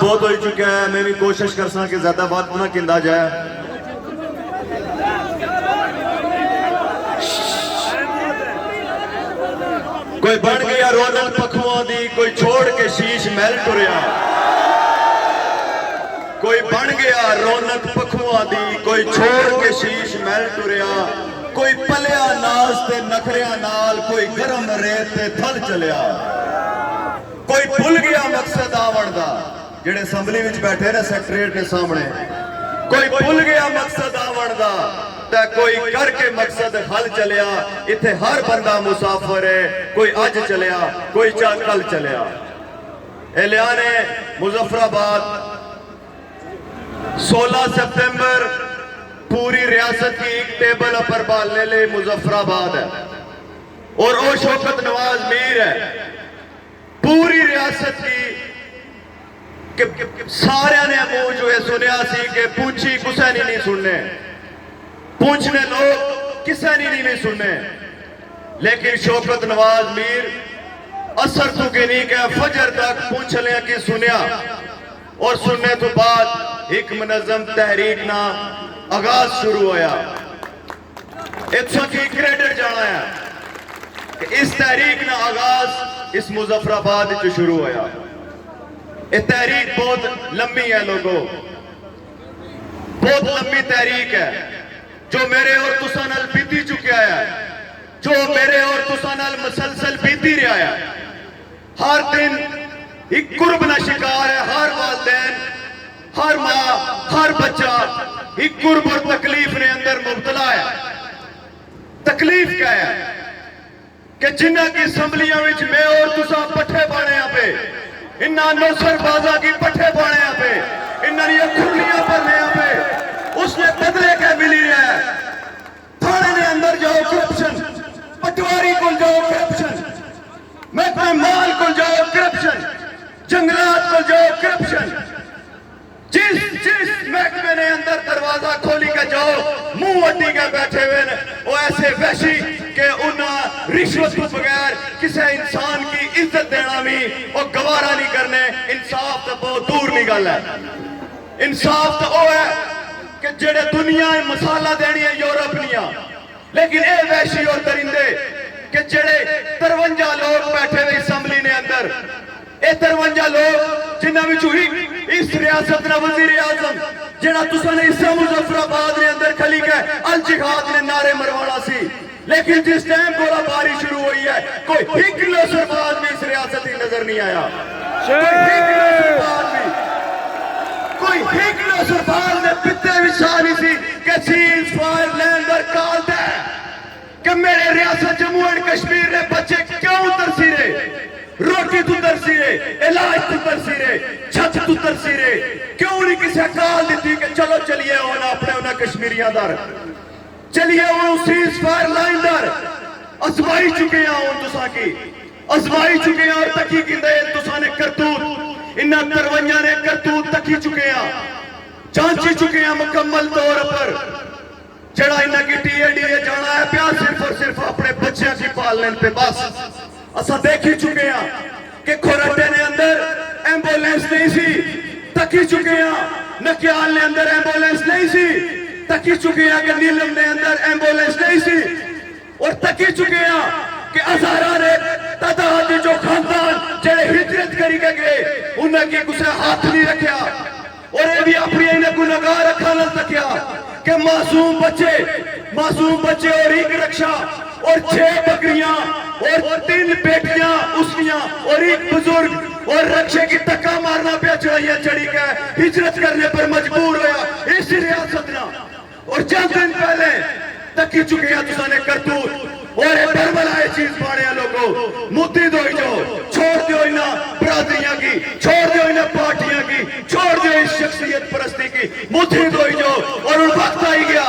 بہت ہو چکا ہے، میں بھی کوشش کر سا کہ زیادہ بات نہ کندہ جائے. کوئی بن گیا رونق پکھواں دی، کوئی چھوڑ کے شیش محل ٹریا. کوئی بن گیا رونق پکھواں دی، کوئی چھوڑ کے شیش محل ٹریا. کوئی پلیا ناز تے نخریاں نال، کوئی گرم ریت تے تھل چلیا. کوئی بھول گیا مقصد آون دا، جڑے اسمبلی وچ بیٹھے نے سیکٹریٹ کے سامنے. کوئی بھول گیا مقصد آون دا، تے کوئی کر کے مقصد حل چلیا. اتھے ہر بندہ مسافر ہے، کوئی اج چلیا کوئی کل چلیا. اعلان مظفر آباد 16 سپتمبر پوری ریاست کی ایک ٹیبل اپر بالنے لے مظفر آباد ہے، اور او شوکت نواز میر ہے. پوری ریاست کی سارے نے منہ جو ہے سنیا سی کہ پونچھی کسے نہیں سننے، پونچھنے لوگ کسے نہیں سننے. لیکن شوکت نواز میر اثر تو کے نہیں کہ فجر تک پونچھ لیا کی سنیا، اور سننے تو بعد ایک منظم تحریک نہ آغاز شروع ہویا. اتسا کی کریڈٹ جانا ہے کہ اس تحریک نہ آغاز اس مظفر آباد جو شروع ہویا. یہ تحریک بہت لمبی ہے لوگوں، بہت لمبی تحریک ہے، جو میرے اور تساں نال بیتی چکیا ہے، جو میرے اور تساں نال مسلسل بیتی رہا ہے. ہر دن ایک قرب نہ شکار ہے، ہر والدین، ہر ماں، ہر بچہ ایک قرب اور تکلیف نے اندر مبتلا ہے. تکلیف کیا ہے کہ جنہ کی اسمبلیاں وچ میں اور تساں پٹھے بانے یہاں پہ، انہاں نوسر بازا کی پٹھے بانے یہاں پہ، انہاں یہ کھرلیاں پر لے یہاں پہ، اس نے بدلے کے ملی رہا ہے. تھانے نے اندر جاؤ کرپشن، پٹواری کو جاؤ کرپشن، محکمہ مال کو جاؤ کرپشن، جنگلات کو جاؤ کرپشن. جس محکمے نے اندر دروازہ کھولی کے جاؤ، منہ اٹی کے بیٹھے ہوئے وہ ایسے وحشی کہ انہاں رشوت کو بغیر کسے انسان کی عزت دینا بھی اور گوارا نہیں کرنے. انصاف تو بہت دور نہیں گل ہے. انصاف تو وہ ہے کہ جڑے دنیا مسالہ دینی ہے یورپ نہیں، لیکن اے وحشی اور درندے کہ جڑے 53 لوگ بیٹھے ہوئے اسمبلی نے اندر، اے 53 لوگ جنہاں وچوں اس ریاست نہ وزیر اعظم جنہاں تساں نے اس مظفر آباد نے اندر کھلی کے الجہاد نے نعرے مروانا سی. لیکن جس ٹائم گولہ باری شروع ہوئی ہے کوئی ایک نوسر باز بھی اس ریاست ہی نظر نہیں آیا. کوئی ایک نوسر باز نے پتے وچھانی سی کہ سیز فائر لیندر کال دے کہ میرے ریاست جموں اینڈ کشمیر نے بچے کیوں ترسی رہے، روٹی تو ترسی رہے، علاج تو ترسی رہے، چھت تو ترسی رہے. کیوں نہیں کسی کال دیتی کہ چلو چلیے ہونا اپنے ہونا کشمیریاں در، چلیے وہ سیز فائر لائن در. ازمائی چکے ہیں ان تساں کی، ازمائی چکے ہیں اور تکی کی دے تساں نے کرتوت، انہاں 53 نے کرتوت تکی چکے ہیں، جانچی چکے ہیں مکمل طور پر. جڑا انہاں کی ٹی اے ڈی اے جانا ہے پیا صرف اور صرف اپنے بچیاں کی پالنے پہ بس. اسا دیکھی چکے ہیں کہ کھوراٹے نے اندر ایمبولینس نہیں سی، تکی چکے ہیں نکیال نے اندر ایمبولینس نہیں سی، تکی چکے ہیں کہ نیلم نے اندر ایمبولینس نہیں سی، اور تکی چکے ہیں کہ ہزارہ نے تعداد جو خاندان جڑے ہجرت کری کے گئے انہاں کی کسے ہاتھ نہیں رکھیا، اور یہ بھی اپنی انہیں گناہگار رکھا نہ سکیا کہ معصوم بچے اور ایک رکشا اور 6 بکریاں اور 3 بیٹیاں اسیاں اور ایک بزرگ اور رکشے کی تکا مارنا پہ چڑھائیاں چڑھی گئے، ہجرت کرنے پر مجبور ہویا اس ریاست نہ. اور چند دن پہلے تکی چکے ہیں تساں نے کرتوت اور یہ برملائے چیز پاڑے ہیں لوگوں. مدی دوئی جو چھوڑ دیو انہاں برادریاں کی، چھوڑ دیو انہاں پارٹیاں کی، چھوڑ دیو اس شخصیت پرستی کی. مدی دوئی جو اور ان وقت آئی گیا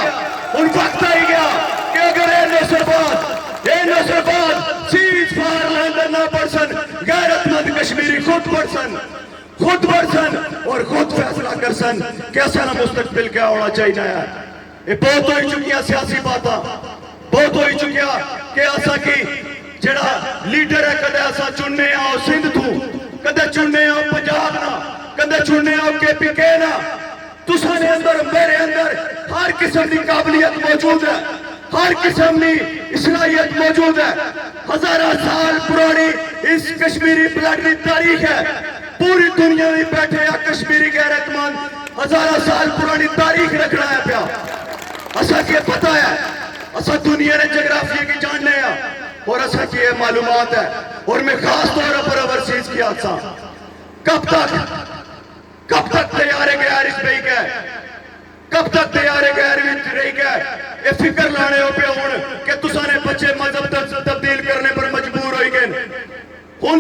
کہ اگر اے نوسر باز سیز فائر لیندر نہ پڑسن، غیرت مند کشمیری خود پڑسن اور خود فیصلہ کرسن کہ اساں مستقبل کیا ہونا چاہیے ہے. یہ بہت ہوئی چکیا سیاسی باتاں، بہت ہوئی چکیا کہ اسا کی جڑا لیڈر ہے کدے اسا چننے آؤ سندھ تو، کدے چننے آؤ پنجاب نہ، کندے چھوڑنے آؤ کے پی کے نا تسانے اندر میرے اندر ہر قسم کی قابلیت موجود ہے، ہر قسم کی اصلاحیت موجود ہے. ہزارہ سال پرانی اس کشمیری بلڈ کی تاریخ ہے. پوری دنیا میں بیٹھے یا کشمیری غیرت مند ہزارہ سال پرانی تاریخ رکھنا ہے پیا. اسا کی پتہ ہے، اسا دنیا نے جغرافیہ کی جاننے ہیں اور اسا کی یہ معلومات ہے. اور میں خاص طور پر اوورسیز کی آسا کب تک تیارے غیر اس بھئی گئے، کب تک تیارے غیر رہی گئے. یہ فکر لانے ہو پہ ہون کہ تسانے بچے مذہب تبدیل کرنے پر مجبور ہوئی گئے. ہون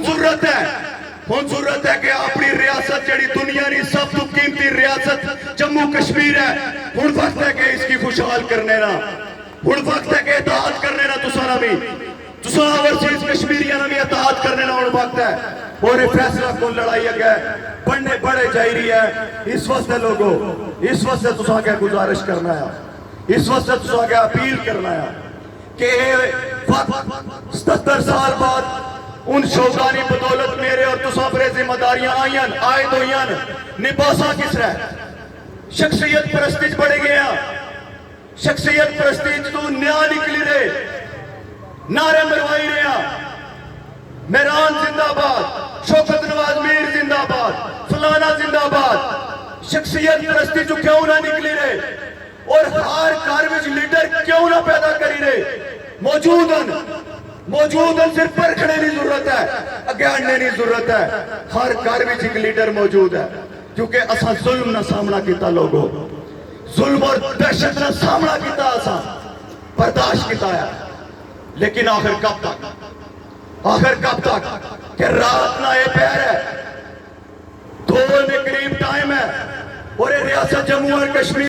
ضرورت ہے کہ اپنی ریاست جڑی دنیا کی سب تو قیمتی ریاست جموں کشمیر ہے، ہون وقت ہے کہ اس کی خوشحال کرنے نا، ہون وقت ہے کہ اطاعت کرنے نا. تسانا بھی تسانا اوورسیز کشمیریاں بھی اطاعت کرنے نا ہون وقت ہے. اور یہ فیصلہ کون لڑائی ہے بڑھنے بڑے جائی رہی ہے. اس واسطے لوگوں، اس واسطے تساں کے گزارش کرنا ہے، اس واسطے تساں کے اپیل کرنا ہے کہ 77 سال بعد ان شوقانی بدولت میرے اور تساں پر ذمہ داریاں عائد ہوئیاں نباساں کس رہے. شخصیت پرستیج بڑھے گیا، شخصیت پرستیج تو نیا نکلی رہے، نعرے مروائی رہا، میران زندہ باد، شوکت نواز میر زندہ باد، فلانا زندہ باد. شخصیت پرستی جو کیوں نہ نکلی رہے اور ہر گھر وچ لیڈر کیوں نہ پیدا کری رہے. موجودن صرف پرکھنے نہیں ضرورت ہے، اگیاننے نہیں ضرورت ہے. ہر گھر وچ ایک لیڈر موجود ہے. کیونکہ اساں ظلم نہ سامنا کیتا، لوگوں ظلم اور دہشت نہ سامنا کیتا، اساں برداشت کیتا ہے. لیکن آخر کب تک کہ رات نہ یہ پیر ہے، 2 کے قریب ٹائم ہے اور یہ ریاست جموں اور کشمیر